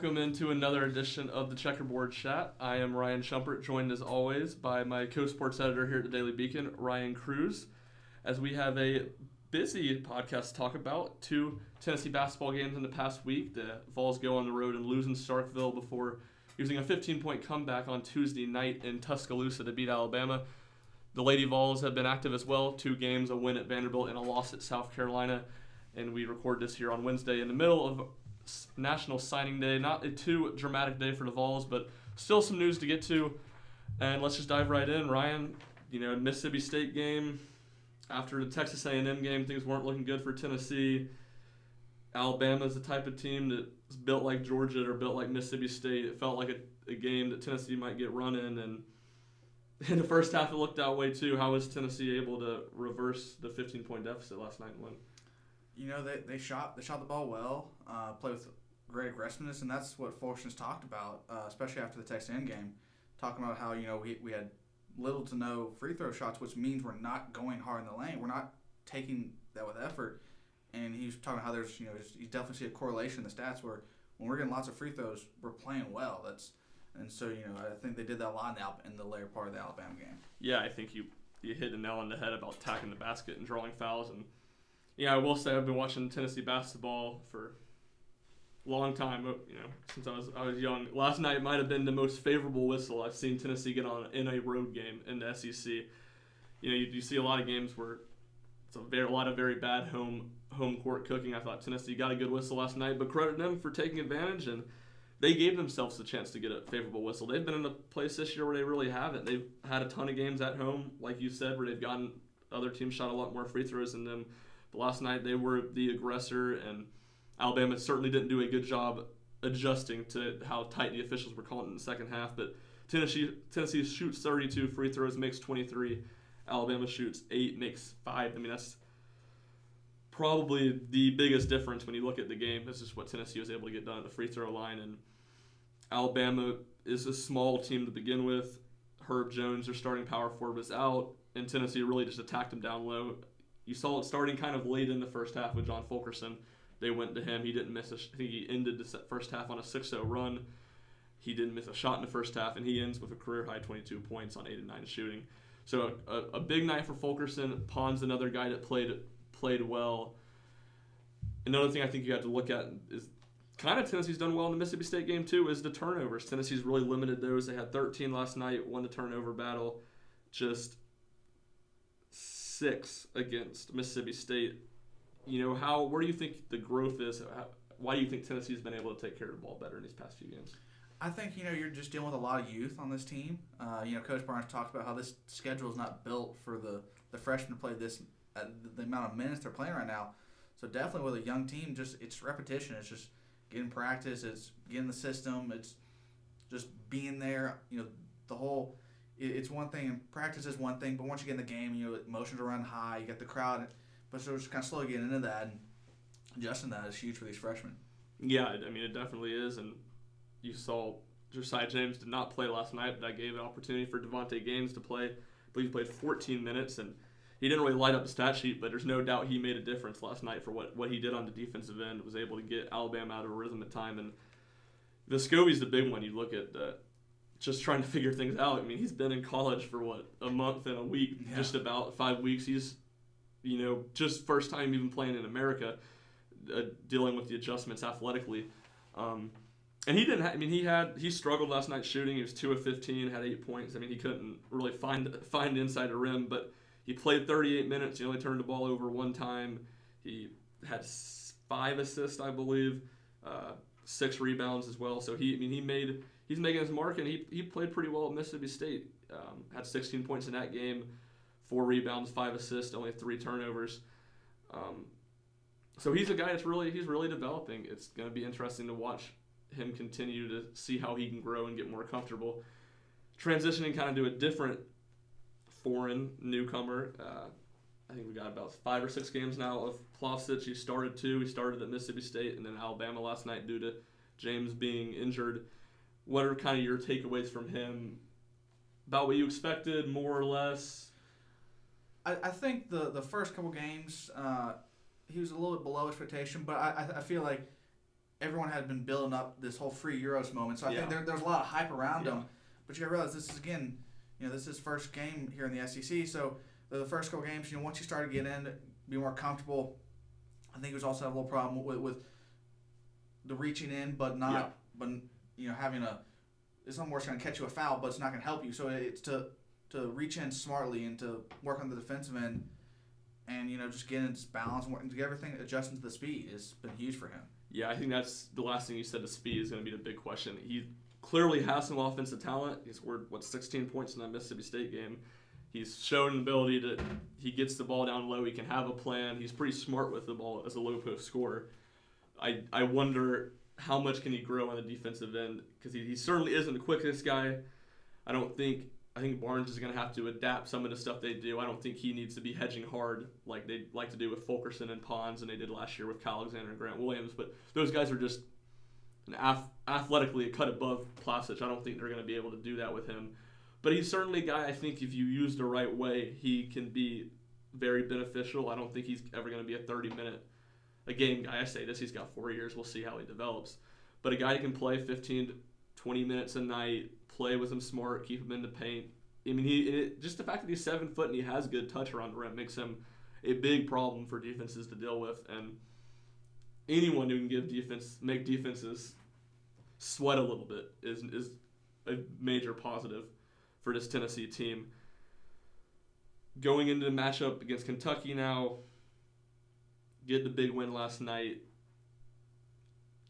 welcome into another edition of the Checkerboard Chat. I am Ryan Schumpert, joined as always by my co-sports editor here at the Daily Beacon, Ryan Cruz, as we have a busy podcast to talk about. 2 Tennessee basketball games in the past week. The Vols go on the road and lose in Starkville before using a 15-point comeback on Tuesday night in Tuscaloosa to beat Alabama. The Lady Vols have been active as well. 2 games, a win at Vanderbilt and a loss at South Carolina. And we record this here on Wednesday in the middle of National Signing Day. Not a too dramatic day for the Vols, but still some news to get to. And let's just dive right in. Ryan, Mississippi State game. After the Texas A&M game, things weren't looking good for Tennessee. Alabama's the type of team that's built like Georgia or built like Mississippi State. It felt like a game that Tennessee might get run in. And in the first half, it looked that way too. How was Tennessee able to reverse the 15-point deficit last night and win? They shot the ball well, played with great aggressiveness, and that's what Fulkerson's talked about, especially after the Texas A&M game, talking about how we had little to no free throw shots, which means we're not going hard in the lane, we're not taking that with effort, and he was talking about how there's you definitely see a correlation in the stats where when we're getting lots of free throws, we're playing well. And so I think they did that a lot in the later part of the Alabama game. Yeah, I think you hit the nail on the head about attacking the basket and drawing fouls. And yeah, I will say I've been watching Tennessee basketball for a long time, since I was young. Last night might have been the most favorable whistle I've seen Tennessee get on in a road game in the SEC. You see a lot of games where it's a lot of very bad home court cooking. I thought Tennessee got a good whistle last night, but credit them for taking advantage, and they gave themselves a chance to get a favorable whistle. They've been in a place this year where they really haven't. They've had a ton of games at home, like you said, where they've gotten other teams shot a lot more free throws than them. But last night they were the aggressor, and Alabama certainly didn't do a good job adjusting to how tight the officials were calling it in the second half. But Tennessee shoots 32 free throws, makes 23. Alabama shoots 8, makes 5. I mean, that's probably the biggest difference when you look at the game. This is what Tennessee was able to get done at the free throw line. And Alabama is a small team to begin with. Herb Jones, their starting power forward, was out, and Tennessee really just attacked him down low. You saw it starting kind of late in the first half with John Fulkerson. They went to him. He didn't miss I think he ended the first half on a 6-0 run. He didn't miss a shot in the first half, and he ends with a career-high 22 points on 8 and 9 shooting. So a big night for Fulkerson. Pond's another guy that played well. Another thing I think you have to look at is kind of Tennessee's done well in the Mississippi State game too, is the turnovers. Tennessee's really limited those. They had 13 last night, won the turnover battle. Just 6 against Mississippi State. Where do you think the growth is? Why do you think Tennessee's been able to take care of the ball better in these past few games? I think, you're just dealing with a lot of youth on this team. Coach Barnes talked about how this schedule is not built for the freshmen to play this the amount of minutes they're playing right now. So definitely with a young team, it's repetition. It's just getting practice. It's getting the system. It's just being there. It's one thing, and practice is one thing, but once you get in the game, emotions are running high. You get the crowd, but so just kind of slowly getting into that, and adjusting that is huge for these freshmen. Yeah, I mean, it definitely is, and you saw Josiah James did not play last night, but that gave an opportunity for Devontae Gaines to play. I believe he played 14 minutes, and he didn't really light up the stat sheet, but there's no doubt he made a difference last night for what he did on the defensive end. Was able to get Alabama out of a rhythm at time, and Vescovi's the big one. You look at just trying to figure things out. I mean, he's been in college for a month and a week, just about 5 weeks. He's just first time even playing in America, dealing with the adjustments athletically. And he didn't. He struggled last night shooting. He was 2 of 15, had 8 points. I mean, he couldn't really find inside the rim, but he played 38 minutes. He only turned the ball over 1 time. He had 5 assists, I believe, 6 rebounds as well. So he's making his mark, and he played pretty well at Mississippi State. Had 16 points in that game, 4 rebounds, 5 assists, only 3 turnovers. So he's a guy that's really developing. It's going to be interesting to watch him continue to see how he can grow and get more comfortable. Transitioning kind of to a different foreign newcomer. I think we got about 5 or 6 games now of Plavsic. He started 2. He started at Mississippi State and then Alabama last night due to James being injured. What are kind of your takeaways from him? About what you expected, more or less? I think the first couple games, he was a little bit below expectation, but I feel like everyone had been building up this whole free Euros moment. So I think there's a lot of hype around him. But you got to realize this is, again, this is his first game here in the SEC. So the first couple games, once you start to get in, be more comfortable. I think there's also a little problem with the reaching in, but not, but having it's not more going to catch you a foul, but it's not going to help you. So it's to reach in smartly and to work on the defensive end, and just get its balance and get everything adjusting to the speed has been huge for him. Yeah, I think that's the last thing you said. The speed is going to be the big question. He clearly has some offensive talent. He scored 16 points in that Mississippi State game. He's shown an ability that he gets the ball down low. He can have a plan. He's pretty smart with the ball as a low post scorer. I wonder how much can he grow on the defensive end, because he certainly isn't the quickest guy. I think Barnes is going to have to adapt some of the stuff they do. I don't think he needs to be hedging hard like they like to do with Fulkerson and Pons, and they did last year with Kyle Alexander and Grant Williams. But those guys are just athletically a cut above Plavsic. I don't think they're going to be able to do that with him. But he's certainly a guy, I think, if you use the right way, he can be very beneficial. I don't think he's ever going to be a 30-minute a game guy. I say this, he's got 4 years. We'll see how he develops. But a guy who can play 15 to 20 minutes a night, play with him smart, keep him in the paint. I mean, just the fact that he's 7 foot and he has good touch around the rim makes him a big problem for defenses to deal with. And anyone who can make defenses sweat a little bit is a major positive for this Tennessee team. Going into the matchup against Kentucky now, get the big win last night.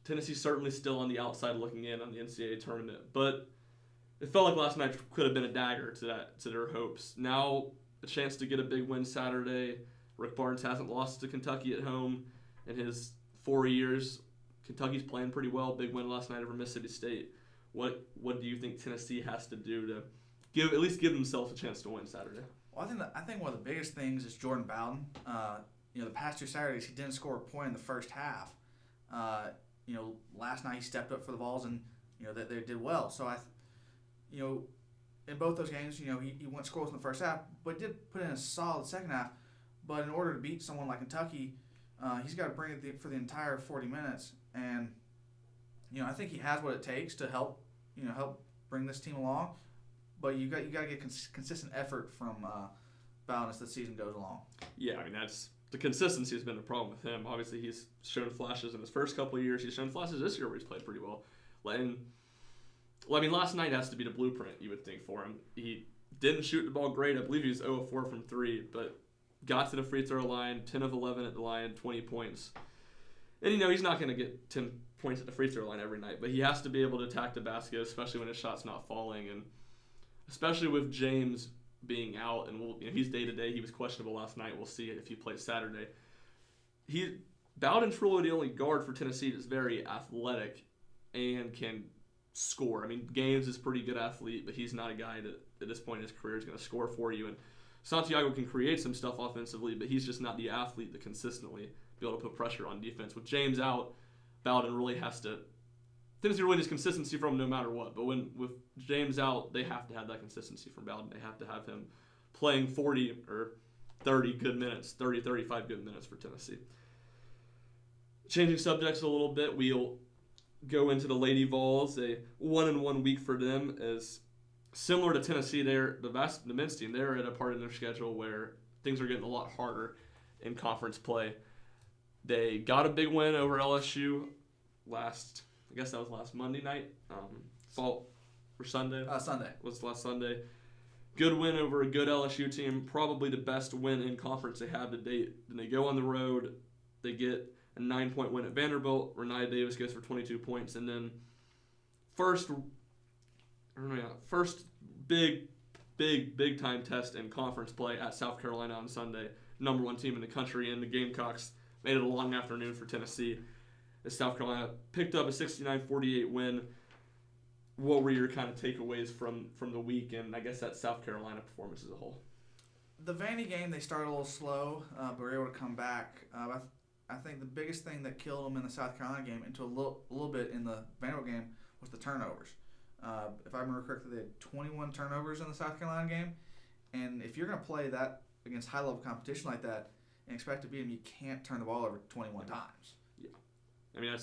Tennessee's certainly still on the outside looking in on the NCAA tournament, but it felt like last night could have been a dagger to their hopes. Now a chance to get a big win Saturday. Rick Barnes hasn't lost to Kentucky at home in his 4 years. Kentucky's playing pretty well. Big win last night over Mississippi State. What do you think Tennessee has to do to at least give themselves a chance to win Saturday? Well, I think one of the biggest things is Jordan Bowden. The past 2 Saturdays he didn't score a point in the first half. Last night he stepped up for the Vols and that they did well. So in both those games, he went scoreless in the first half, but did put in a solid second half. But in order to beat someone like Kentucky, he's got to bring it for the entire 40 minutes. And I think he has what it takes to help bring this team along. But you got to get consistent effort from Bowden as the season goes along. Yeah, I mean the consistency has been the problem with him. Obviously, he's shown flashes in his first couple of years. He's shown flashes this year where he's played pretty well. Last night has to be the blueprint, you would think, for him. He didn't shoot the ball great. I believe he was 0 of 4 from 3, but got to the free throw line, 10 of 11 at the line, 20 points. And, he's not going to get 10 points at the free throw line every night, but he has to be able to attack the basket, especially when his shot's not falling. And especially with James being out, and he's day-to-day. He was questionable last night. We'll see if he plays Saturday. Bowden's really the only guard for Tennessee that's very athletic and can score. I mean, Gaines is a pretty good athlete, but he's not a guy that at this point in his career is going to score for you. And Santiago can create some stuff offensively, but he's just not the athlete that consistently be able to put pressure on defense. With James out, Bowden really has to – Tennessee really needs consistency from him no matter what. But with James out, they have to have that consistency from Bowden. They have to have him playing 40 or 30 good minutes, 30, 35 good minutes for Tennessee. Changing subjects a little bit, we'll go into the Lady Vols. A 1-1 week for them is similar to Tennessee. The men's team, they're at a part in their schedule where things are getting a lot harder in conference play. They got a big win over LSU last Monday night. Sunday? Sunday. Was last Sunday. Good win over a good LSU team. Probably the best win in conference they have to date. Then they go on the road. They get a 9-point win at Vanderbilt. Renaya Davis goes for 22 points. And then first big time test in conference play at South Carolina on Sunday. Number 1 team in the country, and the Gamecocks made it a long afternoon for Tennessee as South Carolina picked up a 69-48 win. What were your kind of takeaways from the week, and I guess that South Carolina performance as a whole? The Vandy game, they started a little slow, but were able to come back. I think the biggest thing that killed them in the South Carolina game into a little bit in the Vanderbilt game was the turnovers. If I remember correctly, they had 21 turnovers in the South Carolina game, and if you're going to play that against high-level competition like that and expect to beat them, you can't turn the ball over 21 times. Yeah. I mean,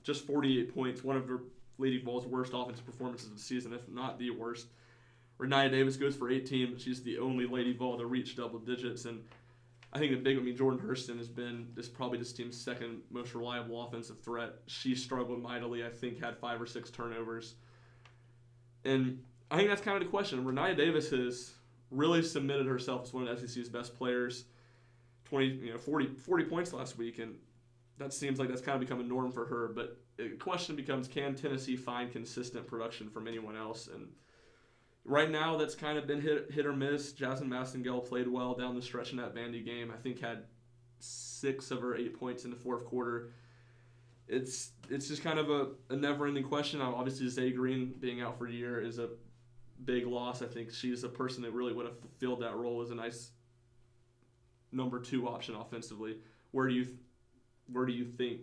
just 48 points, one of her Lady Vols' worst offensive performances of the season, if not the worst. Renaya Davis goes for 18, but she's the only Lady Vol to reach double digits. And I think Jordan Hurston is probably this team's second most reliable offensive threat. She struggled mightily, I think, had 5 or 6 turnovers. And I think that's kind of the question. Renaya Davis has really submitted herself as one of the SEC's best players. 40 points last week, and that seems like that's kind of become a norm for her. But the question becomes, can Tennessee find consistent production from anyone else? And right now, that's kind of been hit or miss. Jasmine Massengale played well down the stretch in that Vandy game. I think had 6 of her 8 points in the fourth quarter. It's just kind of a never-ending question. Obviously, Zay Green being out for a year is a big loss. I think she's a person that really would have fulfilled that role as a nice number 2 option offensively. Where do you think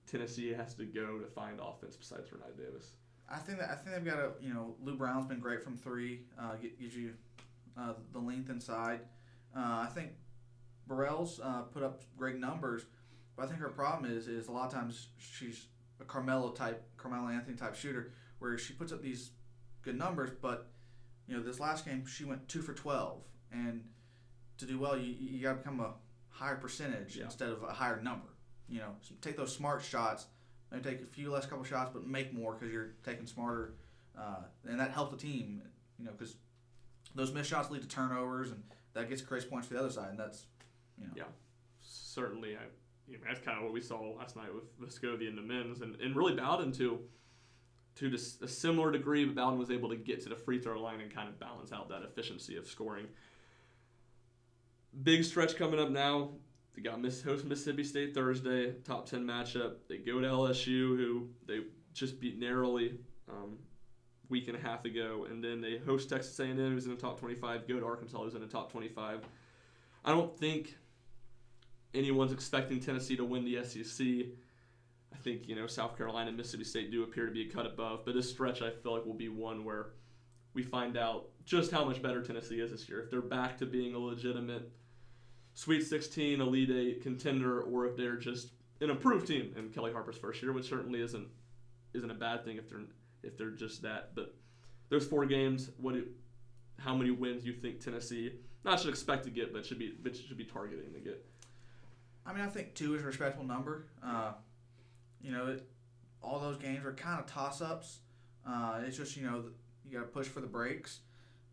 Tennessee has to go to find offense besides Renaya Davis? I think they've got Lou Brown's been great from 3, gives you the length inside. I think Burrell's put up great numbers, but I think her problem is a lot of times she's a Carmelo Anthony type shooter where she puts up these good numbers, but this last game she went 2 for 12, and to do well you got to become a higher percentage instead of a higher number. So take those smart shots. Maybe take a few less couple shots, but make more because you're taking smarter, and that helps the team. Because those missed shots lead to turnovers, and that gets Grace points to the other side, and that's Yeah, certainly. That's kind of what we saw last night with Vescovi and the men's, and really Bowden to a similar degree, but Bowden was able to get to the free throw line and kind of balance out that efficiency of scoring. Big stretch coming up now. They got host Mississippi State Thursday, top 10 matchup. They go to LSU, who they just beat narrowly week and a half ago, and then they host Texas A&M, who's in the top 25. Go to Arkansas, who's in the top 25. I don't think anyone's expecting Tennessee to win the SEC. I think South Carolina and Mississippi State do appear to be a cut above, but this stretch I feel like will be one where we find out just how much better Tennessee is this year. If they're back to being a legitimate Sweet 16, Elite 8 contender, or if they're just an improved team in Kelly Harper's first year, which certainly isn't a bad thing if they're just that. But those 4 games, how many wins do you think Tennessee not should expect to get, but should be targeting to get? I think 2 is a respectable number. All those games are kind of toss-ups. It's just you got to push for the breaks.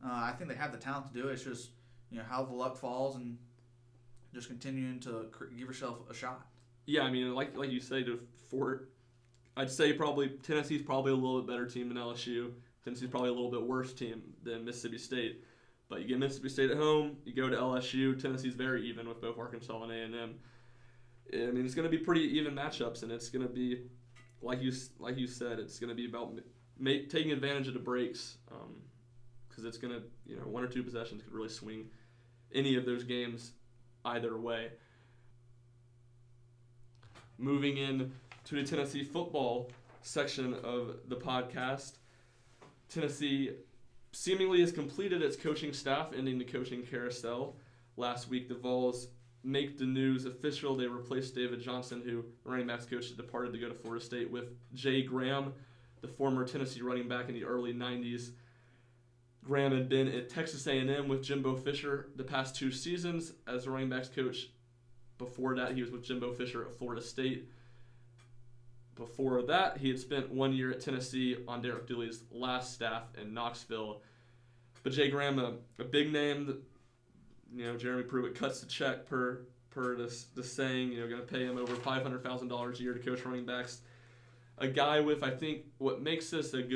I think they have the talent to do it. It's just how the luck falls and just continuing to give yourself a shot. Yeah, like you say, I'd say probably Tennessee's probably a little bit better team than LSU. Tennessee's probably a little bit worse team than Mississippi State. But you get Mississippi State at home, you go to LSU. Tennessee's very even with both Arkansas and A&M. It's going to be pretty even matchups, and it's going to be, like you said, it's going to be about taking advantage of the breaks, because it's going to 1 or 2 possessions could really swing any of those games either way. Moving in to the Tennessee football section of the podcast, Tennessee seemingly has completed its coaching staff, ending the coaching carousel. Last week, the Vols make the news official. They replaced David Johnson, who the running backs coach had departed to go to Florida State, with Jay Graham, the former Tennessee running back in the early 90s. Graham had been at Texas A&M with Jimbo Fisher the past 2 seasons as a running backs coach. Before that, he was with Jimbo Fisher at Florida State. Before that, he had spent 1 year at Tennessee on Derek Dooley's last staff in Knoxville. But Jay Graham, a big name that, Jeremy Pruitt cuts the check per the saying, going to pay him over $500,000 a year to coach running backs. A guy with, I think, what makes this such a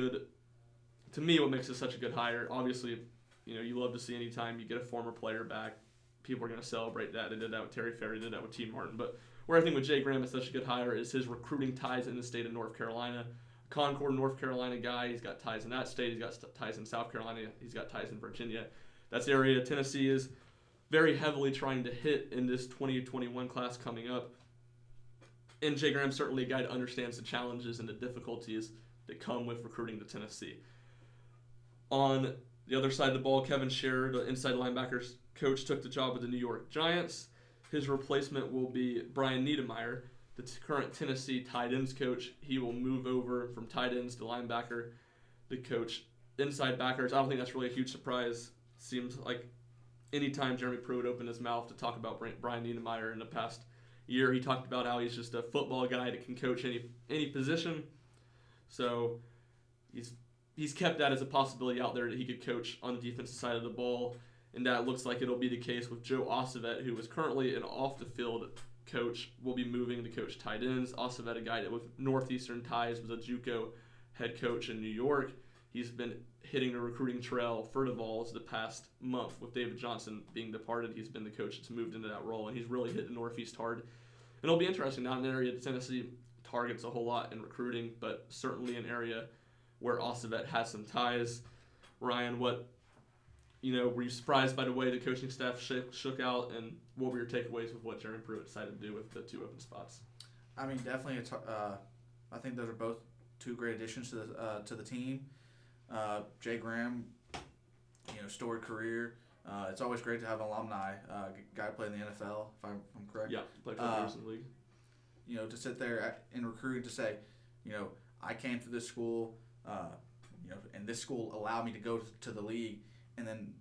good hire. Obviously, you love to see anytime you get a former player back, people are going to celebrate that. They did that with Terry Ferry, they did that with T. Martin. But where I think with Jay Graham is such a good hire is his recruiting ties in the state of North Carolina. Concord, North Carolina guy, he's got ties in that state, he's got ties in South Carolina, he's got ties in Virginia. That's the area Tennessee is very heavily trying to hit in this 2021 class coming up. And Jay Graham's certainly a guy that understands the challenges and the difficulties that come with recruiting to Tennessee. On the other side of the ball, Kevin Scherer, the inside linebackers coach, took the job with the New York Giants. His replacement will be Brian Niedermeyer, the current Tennessee tight ends coach. He will move over from tight ends to linebacker to coach inside backers. I don't think that's really a huge surprise. Seems like anytime Jeremy Pruitt opened his mouth to talk about Brian Niedermeyer in the past year, he talked about how he's just a football guy that can coach any position. So he's kept that as a possibility out there that he could coach on the defensive side of the ball, and that looks like it'll be the case with Joe Ossovet, who was currently an off-the-field coach, will be moving to coach tight ends. Ossovet, a guy that with Northeastern ties, was a JUCO head coach in New York. He's been hitting the recruiting trail for the Vols the past month. With David Johnson being departed, he's been the coach that's moved into that role, and he's really hit the Northeast hard. And it'll be interesting, not an area that Tennessee targets a whole lot in recruiting, but certainly an area where Ossovet has some ties. Ryan, were you surprised by the way the coaching staff shook out, and what were your takeaways with what Jeremy Pruitt decided to do with the 2 open spots? I mean, definitely, I think those are both 2 great additions to the team. Jay Graham, storied career. It's always great to have an alumni guy play in the NFL, if I'm correct. Yeah, played 5 years in the league. To sit there in recruiting to say, I came through this school, and this school allowed me to go to the league, and then,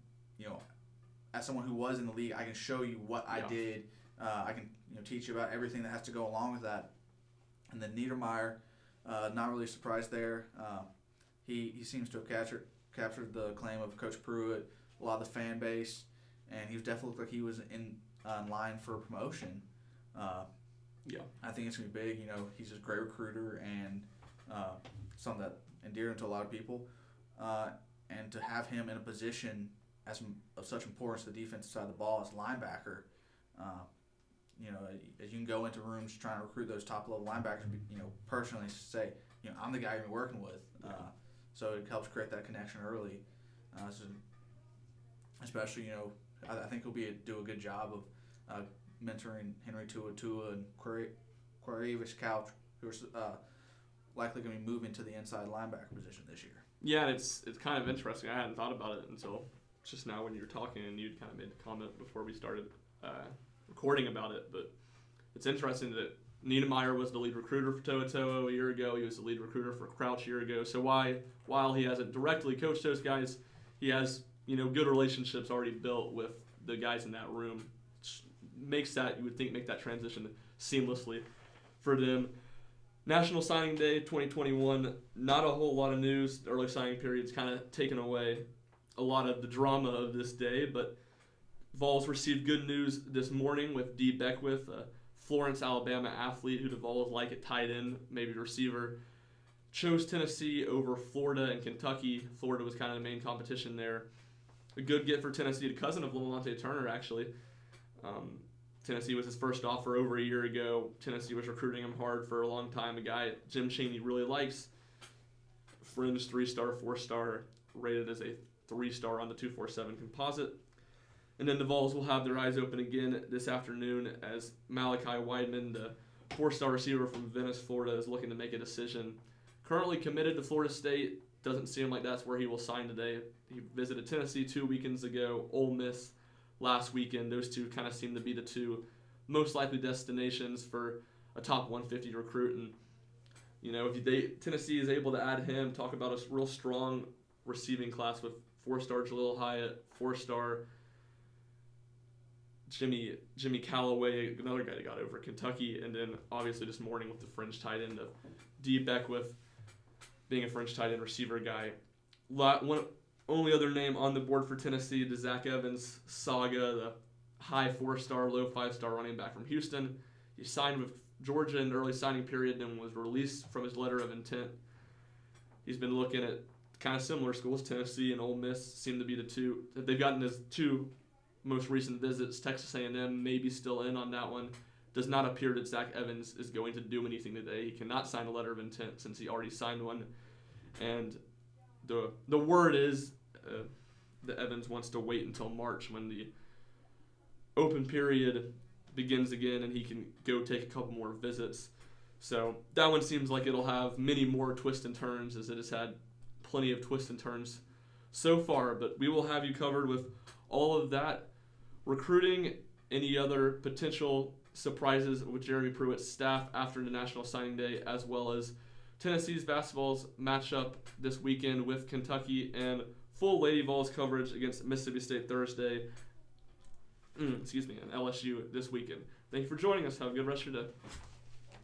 as someone who was in the league, I can show you what I did. I can, teach you about everything that has to go along with that. And then Niedermeyer, not really surprised there. He seems to have captured the claim of Coach Pruitt, a lot of the fan base, and he definitely looked like he was in line for promotion. I think it's going to be big. He's a great recruiter and something that endeared him to a lot of people. And to have him in a position of such importance to the defensive side of the ball as linebacker, as you can go into rooms trying to recruit those top-level linebackers, personally say, I'm the guy you're working with. So it helps create that connection early. Especially, I think he'll do a good job of mentoring Henry Tua and Quarivis Couch, who are likely going to be moving to the inside linebacker position this year. Yeah, and it's kind of interesting. I hadn't thought about it until just now when you were talking, and you kind of made the comment before we started recording about it. But it's interesting that Niedermeyer was the lead recruiter for To'oTo'o a year ago. He was the lead recruiter for Crouch a year ago. So while he hasn't directly coached those guys, he has good relationships already built with the guys in that room. Which makes that, you would think, make that transition seamlessly for them. National Signing Day 2021, not a whole lot of news. The early signing period's kind of taken away a lot of the drama of this day, but Vols received good news this morning with Dee Beckwith, a Florence, Alabama athlete who the Vols like at tight end, maybe receiver. Chose Tennessee over Florida and Kentucky. Florida was kind of the main competition there. A good get for Tennessee, the cousin of Lalonte Turner, actually. Tennessee was his first offer over a year ago. Tennessee was recruiting him hard for a long time. A guy Jim Chaney really likes. Fringe 3-star, 4-star, rated as a 3-star on the 247 composite. And then the Vols will have their eyes open again this afternoon as Malachi Weidman, the 4-star receiver from Venice, Florida, is looking to make a decision. Currently committed to Florida State. Doesn't seem like that's where he will sign today. He visited Tennessee 2 weekends ago, Ole Miss last weekend. Those two kind of seem to be the 2 most likely destinations for a top 150 recruit. And, if Tennessee is able to add him, talk about a real strong receiving class with 4-star Jalil Hyatt, 4-star Jimmy Callaway, another guy that got over at Kentucky, and then obviously this morning with the fringe tight end of Dee Beckwith being a fringe tight end receiver guy. One only other name on the board for Tennessee, the Zach Evans saga, the high 4-star, low 5-star running back from Houston. He signed with Georgia in the early signing period and was released from his letter of intent. He's been looking at kind of similar schools. Tennessee and Ole Miss seem to be the 2 that they've gotten his 2 most recent visits. Texas A&M maybe still in on that one. Does not appear that Zach Evans is going to do anything today. He cannot sign a letter of intent since he already signed one. And the word is that Evans wants to wait until March when the open period begins again and he can go take a couple more visits. So that one seems like it'll have many more twists and turns, as it has had plenty of twists and turns so far. But we will have you covered with all of that recruiting, any other potential surprises with Jeremy Pruitt's staff after the National Signing Day, as well as Tennessee's basketball's matchup this weekend with Kentucky, and full Lady Vols coverage against Mississippi State Thursday. And LSU this weekend. Thank you for joining us. Have a good rest of your day.